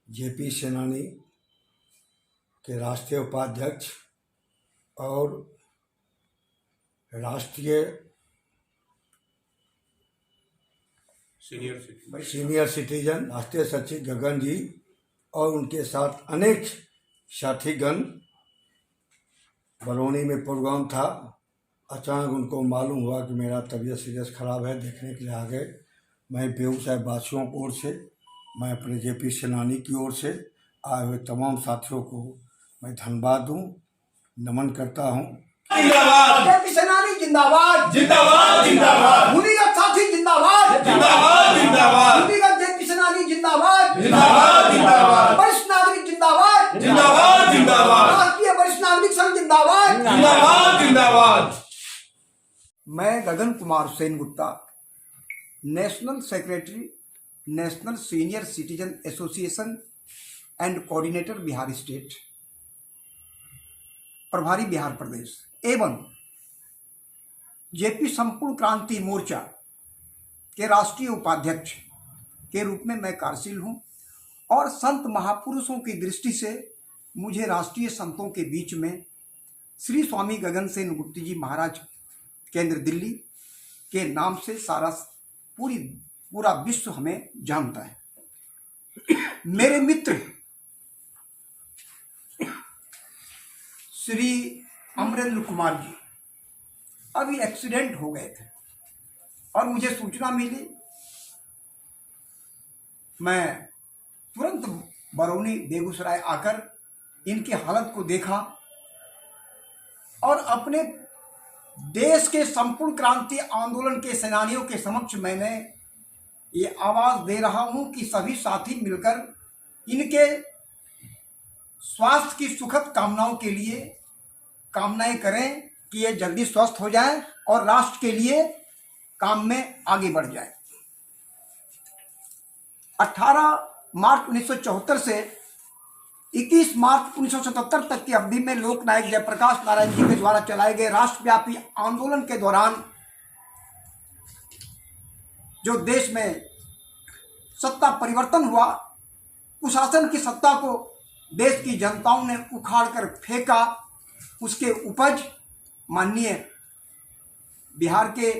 JP सेनानी के राष्ट्रीय उपाध्यक्ष और राष्ट्रीय सीनियर सिटीजन राष्ट्रीय सचिव गगन जी और उनके साथ अनेक साथीगण बरौनी में प्रोग्राम था। अचानक उनको मालूम हुआ कि मेरा तबीयत सीरियस ख़राब है, देखने के लिए आ गए। मैं बेगूसराय वासियों की ओर से, मैं अपने जेपी सेनानी की ओर से आए हुए तमाम साथियों को मैं धन्यवाद दूँ, नमन करता हूँ। जिंदाबाद जेपी सेनानी जिंदाबाद जिंदाबाद जिंदाबाद भूमिगत साथी जिंदाबाद जिंदाबाद जिंदाबाद भूमिगत जेपी सेनानी जिंदाबाद जिंदाबाद जिंदाबाद वरिष्ठ नागरिक जिंदाबाद जिंदाबाद जिंदाबाद राष्ट्रीय वरिष्ठ नागरिक संघ जिंदाबाद जिंदाबाद जिंदाबाद। मैं Gagan Kumar Sengupta, national secretary national senior citizen association and coordinator Bihar state, प्रभारी बिहार प्रदेश एवं जेपी संपूर्ण क्रांति मोर्चा के राष्ट्रीय उपाध्यक्ष के रूप में मैं कार्यशील हूं और संत महापुरुषों की दृष्टि से मुझे राष्ट्रीय संतों के बीच में श्री स्वामी गगन सेनगुप्ता जी महाराज केंद्र दिल्ली के नाम से पूरा विश्व हमें जानता है। मेरे मित्र श्री अमरेंद्र कुमार जी अभी एक्सीडेंट हो गए थे और मुझे सूचना मिली। मैं तुरंत बरौनी बेगूसराय आकर इनकी हालत को देखा और अपने देश के संपूर्ण क्रांति आंदोलन के सेनानियों के समक्ष मैंने ये आवाज दे रहा हूं कि सभी साथी मिलकर इनके स्वास्थ्य की सुखद कामनाओं के लिए कामनाएं करें कि ये जल्दी स्वस्थ हो जाए और राष्ट्र के लिए काम में आगे बढ़ जाए। 18 मार्च 1974 से 21 मार्च 1977 तक की अवधि में लोकनायक जयप्रकाश नारायण जी के द्वारा चलाए गए राष्ट्रव्यापी आंदोलन के दौरान जो देश में सत्ता परिवर्तन हुआ, कुशासन की सत्ता को देश की जनताओं ने उखाड़ कर फेंका। उसके उपज माननीय बिहार के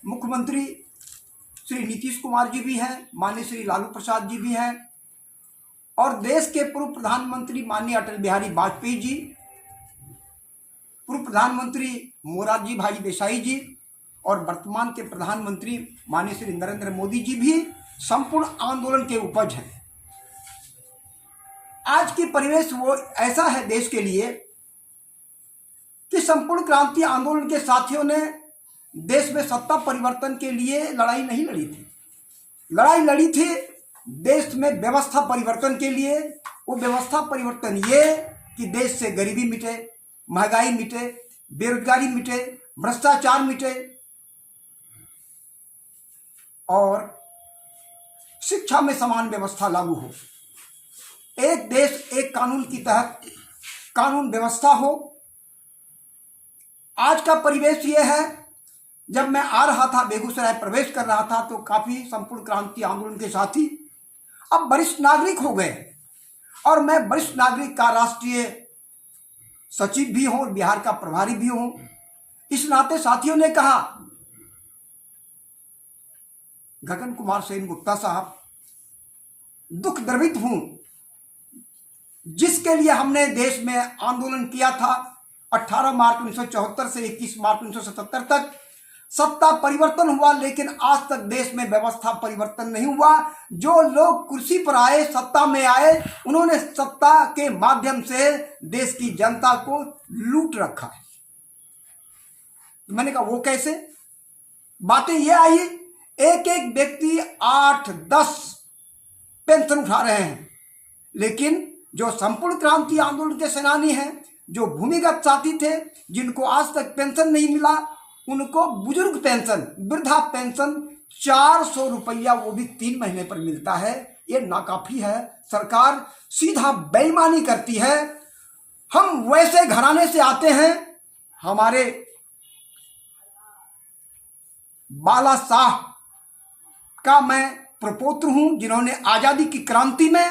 मुख्यमंत्री श्री नीतीश कुमार जी भी हैं, माननीय श्री लालू प्रसाद जी भी हैं और देश के पूर्व प्रधानमंत्री माननीय अटल बिहारी वाजपेयी जी, पूर्व प्रधानमंत्री मोरारजी भाई देसाई जी और वर्तमान के प्रधानमंत्री माननीय श्री नरेंद्र मोदी जी भी संपूर्ण आंदोलन के उपज हैं। आज की परिवेश वो ऐसा है देश के लिए कि संपूर्ण क्रांति आंदोलन के साथियों ने देश में सत्ता परिवर्तन के लिए लड़ाई नहीं लड़ी थी, लड़ाई लड़ी थी देश में व्यवस्था परिवर्तन के लिए। वो व्यवस्था परिवर्तन ये कि देश से गरीबी मिटे, महंगाई मिटे, बेरोजगारी मिटे, भ्रष्टाचार मिटे और शिक्षा में समान व्यवस्था लागू हो। एक देश एक कानून की तहत कानून व्यवस्था हो। आज का परिवेश ये है, जब मैं आ रहा था बेगूसराय प्रवेश कर रहा था तो काफी संपूर्ण क्रांति आंदोलन के साथी अब वरिष्ठ नागरिक हो गए और मैं वरिष्ठ नागरिक का राष्ट्रीय सचिव भी हूं, बिहार का प्रभारी भी हूं। इस नाते साथियों ने कहा, गगन कुमार सेनगुप्ता साहब, दुख द्रवित हूं जिसके लिए हमने देश में आंदोलन किया था 18 मार्च 1974 से 21 मार्च 1977 तक। सत्ता परिवर्तन हुआ लेकिन आज तक देश में व्यवस्था परिवर्तन नहीं हुआ। जो लोग कुर्सी पर आए, सत्ता में आए, उन्होंने सत्ता के माध्यम से देश की जनता को लूट रखा है। मैंने कहा वो कैसे? बातें ये आई, एक एक व्यक्ति 8-10 पेंशन उठा रहे हैं, लेकिन जो संपूर्ण क्रांति आंदोलन के सेनानी हैं, जो भूमिगत साथी थे, जिनको आज तक पेंशन नहीं मिला, उनको बुजुर्ग पेंशन, वृद्धा पेंशन 400 रुपया, वो भी 3 महीने पर मिलता है। ये नाकाफी है। सरकार सीधा बेईमानी करती है। हम वैसे घराने से आते हैं, हमारे बाला साह का मैं प्रपौत्र हूं जिन्होंने आजादी की क्रांति में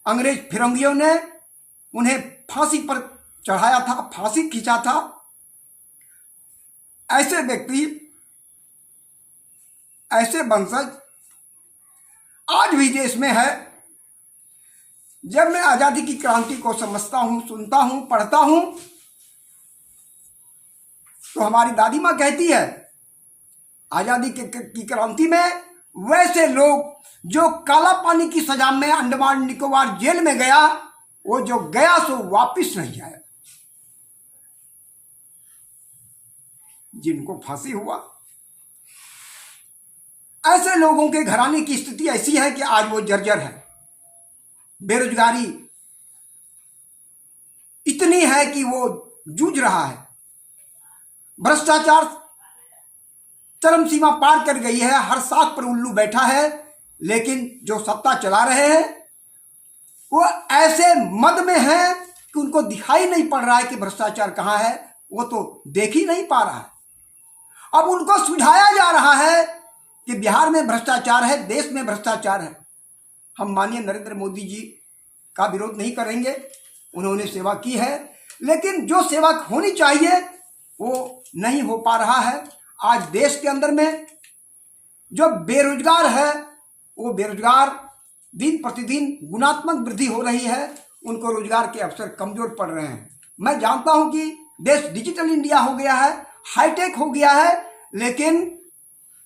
अंग्रेज फिरंगियों ने उन्हें फांसी पर चढ़ाया था, फांसी खींचा था। ऐसे व्यक्ति, ऐसे वंशज आज भी देश में है। जब मैं आजादी की क्रांति को समझता हूं, सुनता हूं, पढ़ता हूं, तो हमारी दादी मां कहती है आजादी की क्रांति में वैसे लोग जो काला पानी की सजा में अंडमान निकोबार जेल में गया, वो जो गया सो वापिस नहीं आया। जिनको फांसी हुआ, ऐसे लोगों के घराने की स्थिति ऐसी है कि आज वो जर्जर है। बेरोजगारी इतनी है कि वो जूझ रहा है। भ्रष्टाचार चरम सीमा पार कर गई है। हर साख पर उल्लू बैठा है, लेकिन जो सत्ता चला रहे हैं वो ऐसे मद में है कि उनको दिखाई नहीं पड़ रहा है कि भ्रष्टाचार कहाँ है, वो तो देख ही नहीं पा रहा है। अब उनको सुझाया जा रहा है कि बिहार में भ्रष्टाचार है, देश में भ्रष्टाचार है। हम माननीय नरेंद्र मोदी जी का विरोध नहीं करेंगे, उन्होंने सेवा की है, लेकिन जो सेवा होनी चाहिए वो नहीं हो पा रहा है। आज देश के अंदर में जो बेरोजगार है, वो बेरोजगार दिन प्रतिदिन गुणात्मक वृद्धि हो रही है, उनको रोजगार के अवसर कमजोर पड़ रहे हैं। मैं जानता हूं कि देश डिजिटल इंडिया हो गया है, हाईटेक हो गया है, लेकिन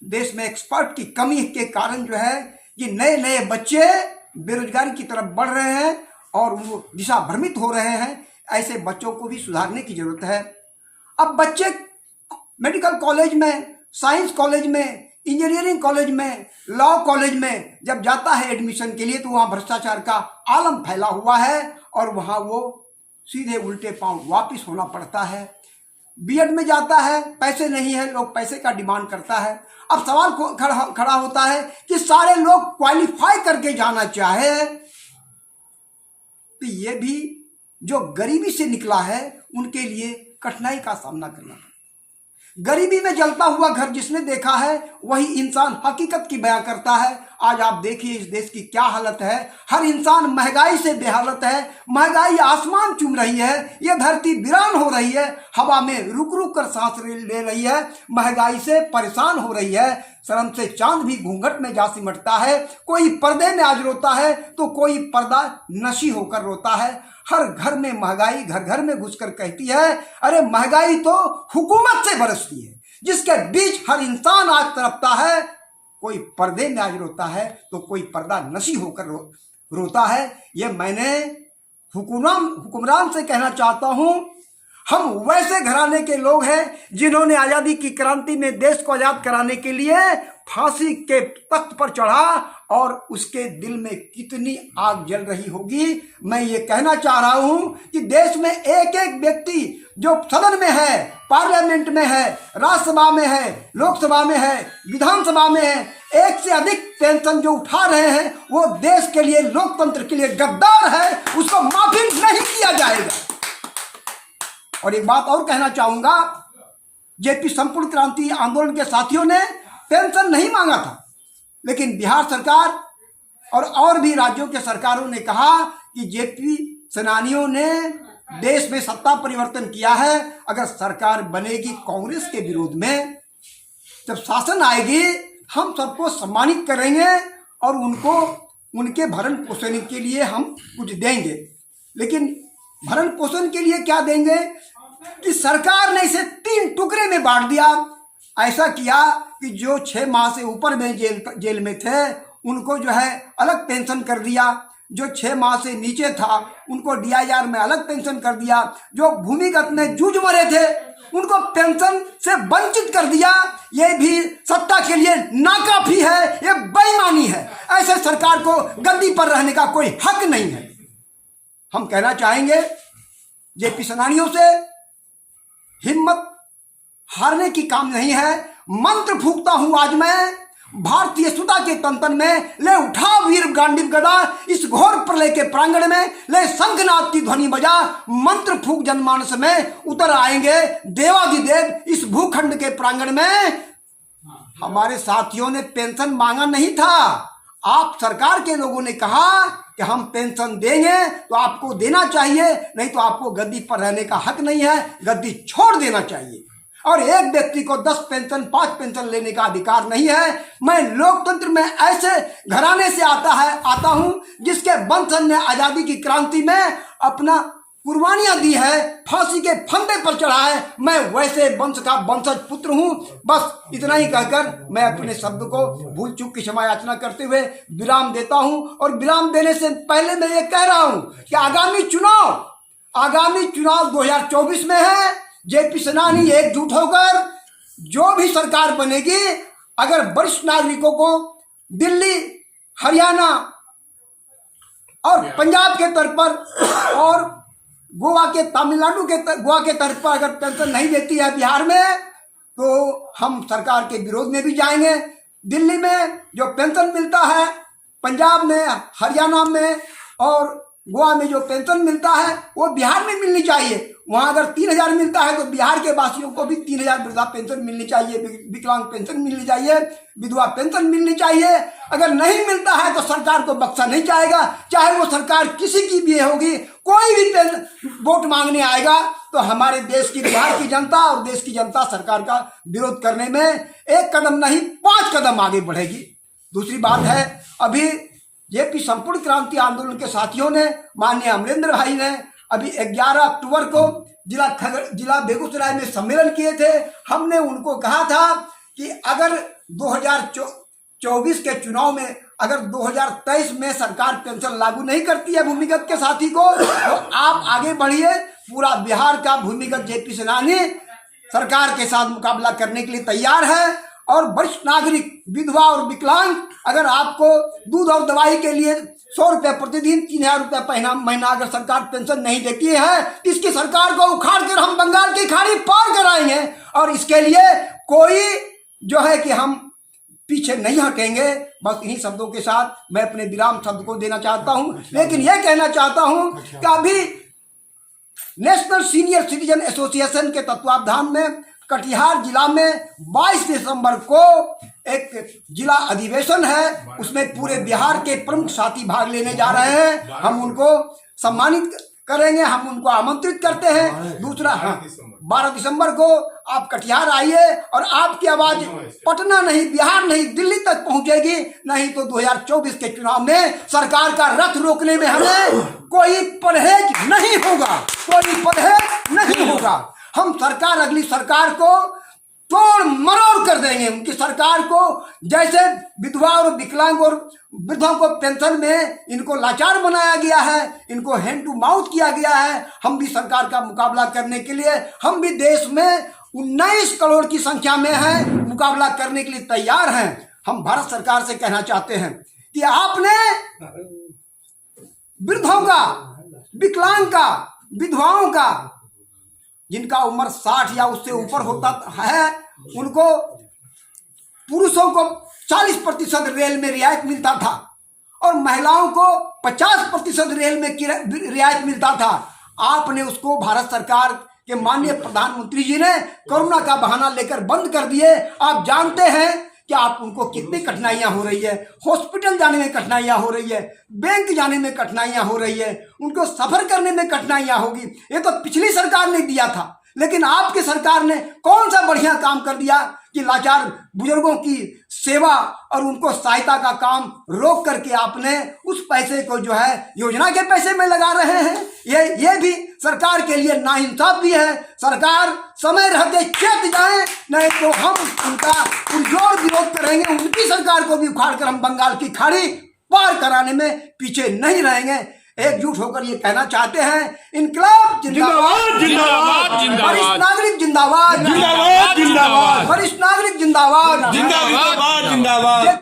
देश में एक्सपर्ट की कमी के कारण जो है कि नए नए बच्चे बेरोजगारी की तरफ बढ़ रहे हैं और वो दिशा भ्रमित हो रहे हैं। ऐसे बच्चों को भी सुधारने की जरूरत है। अब बच्चे मेडिकल कॉलेज में, साइंस कॉलेज में, इंजीनियरिंग कॉलेज में, लॉ कॉलेज में जब जाता है एडमिशन के लिए, तो वहाँ भ्रष्टाचार का आलम फैला हुआ है और वहाँ वो सीधे उल्टे पांव वापिस होना पड़ता है। बीएड में जाता है, पैसे नहीं है, लोग पैसे का डिमांड करता है। अब सवाल खड़ा होता है कि सारे लोग क्वालिफाई करके जाना चाहे, तो ये भी जो गरीबी से निकला है उनके लिए कठिनाई का सामना करना है। गरीबी में जलता हुआ घर जिसने देखा है वही इंसान हकीकत की बयां करता है। आज आप देखिए इस देश की क्या हालत है। हर इंसान महंगाई से बेहालत है। महंगाई आसमान चूम रही है, ये धरती वीरान हो रही है, हवा में रुक रुक कर सांस ले रही है, महंगाई से परेशान हो रही है। शर्म से चांद भी घूंघट में जा सिमटता है। कोई पर्दे में आज रोता है तो कोई पर्दा नशी होकर रोता है। हर घर में महंगाई घर घर में घुसकर कहती है, अरे महंगाई तो हुकूमत से बरसती है। जिसके बीच हर इंसान आज तड़पता है, कोई पर्दे में आज रोता है तो कोई पर्दा नशी होकर रोता है। ये मैंने हुक्मरान से कहना चाहता हूं। हम वैसे घराने के लोग हैं जिन्होंने आजादी की क्रांति में देश को आजाद कराने के लिए फांसी के तख्त पर चढ़ा, और उसके दिल में कितनी आग जल रही होगी। मैं ये कहना चाह रहा हूं कि देश में एक एक व्यक्ति जो सदन में है, पार्लियामेंट में है, राज्यसभा में है, लोकसभा में है, विधानसभा में है, एक से अधिक पेंशन जो उठा रहे हैं, वो देश के लिए, लोकतंत्र के लिए गद्दार है। उसको माफी नहीं किया जाएगा। और एक बात और कहना चाहूंगा, जेपी संपूर्ण क्रांति आंदोलन के साथियों ने पेंशन नहीं मांगा था, लेकिन बिहार सरकार और भी राज्यों के सरकारों ने कहा कि जेपी सेनानियों ने देश में सत्ता परिवर्तन किया है। अगर सरकार बनेगी कांग्रेस के विरोध में, जब शासन आएगी, हम सबको सम्मानित करेंगे और उनको उनके भरण पोषण के लिए हम कुछ देंगे। लेकिन भरण पोषण के लिए क्या देंगे कि सरकार ने इसे 3 टुकड़े में बांट दिया। ऐसा किया कि जो 6 माह से ऊपर में जेल में थे उनको जो है अलग पेंशन कर दिया, जो 6 माह से नीचे था उनको DIR में अलग पेंशन कर दिया, जो भूमिगत में जूझ मरे थे उनको पेंशन से वंचित कर दिया। ये भी सत्ता के लिए नाकाफी है, ये बेईमानी है। ऐसे सरकार को गद्दी पर रहने का कोई हक नहीं है। हम कहना चाहेंगे जेपी सेनानियों से, हिम्मत हारने की काम नहीं है। मंत्र फूंकता हूं आज मैं, भारतीय सुता के तंतन में ले उठा वीर गांडीव गदा, इस घोर प्रलय के प्रांगण में ले शंखनाद की ध्वनि बजा। मंत्र फूंक जनमानस में उतर आएंगे देवाधिदेव इस भूखंड के प्रांगण में। हमारे साथियों ने पेंशन मांगा नहीं था। आप सरकार के लोगों ने कहा कि हम पेंशन देंगे तो आपको देना चाहिए, नहीं तो आपको गद्दी पर रहने का हक नहीं है, गद्दी छोड़ देना चाहिए। और एक व्यक्ति को 10 पेंशन 5 पेंशन लेने का अधिकार नहीं है। मैं लोकतंत्र में ऐसे घराने से आता हूं जिसके वंशज ने आजादी की क्रांति में अपना कुर्बानियां दी है, फांसी के फंदे पर चढ़ा है। मैं वैसे वंश का वंशज पुत्र हूं। बस इतना ही कहकर मैं अपने शब्द को भूल चूक की क्षमा याचना करते हुए विराम देता हूं। और विराम देने से पहले मैं ये कह रहा हूं कि आगामी चुनाव 2024 में है। जेपी सेनानी एकजुट होकर जो भी सरकार बनेगी, अगर वरिष्ठ नागरिकों को दिल्ली, हरियाणा और पंजाब के तर्ज पर और गोवा के तर्ज पर अगर पेंशन नहीं देती है बिहार में, तो हम सरकार के विरोध में भी जाएंगे। दिल्ली में जो पेंशन मिलता है, पंजाब में, हरियाणा में और गोवा में जो पेंशन मिलता है वो बिहार में मिलनी चाहिए। वहां अगर 3000 मिलता है तो बिहार के वासियों को भी 3000 वृद्धा पेंशन मिलनी चाहिए, विकलांग पेंशन मिलनी चाहिए, विधवा पेंशन मिलनी चाहिए। अगर नहीं मिलता है तो सरकार को बख्शा नहीं जाएगा, चाहे वो सरकार किसी की भी होगी। कोई भी वोट मांगने आएगा तो हमारे देश की, बिहार की जनता और देश की जनता सरकार का विरोध करने में 1 कदम नहीं 5 कदम आगे बढ़ेगी। दूसरी बात है, अभी जेपी संपूर्ण क्रांति आंदोलन के साथियों ने, माननीय अमरेंद्र भाई ने अभी 11 अक्टूबर को जिला बेगूसराय में सम्मेलन किए थे। हमने उनको कहा था कि अगर 2024 के चुनाव में अगर 2023 में सरकार पेंशन लागू नहीं करती है भूमिगत के साथी को, तो आप आगे बढ़िए। पूरा बिहार का भूमिगत जेपी सेनानी सरकार के साथ मुकाबला करने के लिए तैयार है। और वरिष्ठ नागरिक, विधवा और विकलांग, अगर आपको दूध और दवाई के लिए 100 रुपये प्रतिदिन, 3000 रुपये महीना अगर सरकार पेंशन नहीं देती है, इसकी सरकार को उखाड़ कर हम बंगाल की खाड़ी पार कराएंगे। और इसके लिए कोई जो है कि हम पीछे नहीं हटेंगे। बस इन्हीं शब्दों के साथ मैं अपने विराम शब्द को देना चाहता हूं। लेकिन यह कहना चाहता हूं कि अभी नेशनल सीनियर सिटीजन एसोसिएशन के तत्वावधान में कटिहार जिला में 22 दिसंबर को एक जिला अधिवेशन है। उसमें पूरे बिहार के प्रमुख साथी भाग लेने जा रहे हैं। हम उनको सम्मानित करेंगे, हम उनको आमंत्रित करते हैं। दूसरा 12 दिसंबर को आप कटिहार आइए और आपकी आवाज पटना नहीं, बिहार नहीं, दिल्ली तक पहुंचेगी। नहीं तो 2024 के चुनाव में सरकार का रथ रोकने में हमें कोई परहेज नहीं होगा। हम सरकार, अगली सरकार को तोड़ मरोड़ कर देंगे। उनकी सरकार को जैसे विधवा और विकलांग और वृद्धों को पेंशन में इनको लाचार बनाया गया है, इनको हैंड टू माउथ किया गया है, हम भी सरकार का मुकाबला करने के लिए, हम भी देश में 19 करोड़ की संख्या में हैं, मुकाबला करने के लिए तैयार हैं। हम भारत सरकार से कहना चाहते हैं कि आपने वृद्धों का, विकलांग का, विधवाओं का, जिनका उम्र 60 या उससे ऊपर होता है, उनको, पुरुषों को 40% रेल में रियायत मिलता था और महिलाओं को 50% रेल में रियायत मिलता था। आपने उसको, भारत सरकार के माननीय प्रधानमंत्री जी ने कोरोना का बहाना लेकर बंद कर दिए। आप जानते हैं कि आप उनको कितनी कठिनाइयां हो रही है, हॉस्पिटल जाने में कठिनाइयां हो रही है, बैंक जाने में कठिनाइयां हो रही है, उनको सफर करने में कठिनाइयां होगी। ये तो पिछली सरकार ने दिया था, लेकिन आपकी सरकार ने कौन सा बढ़िया काम कर दिया कि लाचार बुजुर्गों की सेवा और उनको सहायता का काम रोक करके आपने उस पैसे को जो है योजना के पैसे में लगा रहे हैं। ये भी सरकार के लिए नाइंसाफ भी है। सरकार समय रहते चेत जाए, नहीं तो हम उनका पुरजोर विरोध करेंगे। उनकी सरकार को भी उखाड़ कर हम बंगाल की खाड़ी पार कराने में पीछे नहीं रहेंगे। एकजुट होकर ये कहना चाहते हैं, इनकलाब जिंदाबाद, जिंदाबाद, जिंदाबाद, वरिष्ठ नागरिक जिंदाबाद, जिंदाबाद, जिंदाबाद, वरिष्ठ नागरिक जिंदाबाद, जिंदाबाद, जिंदाबाद।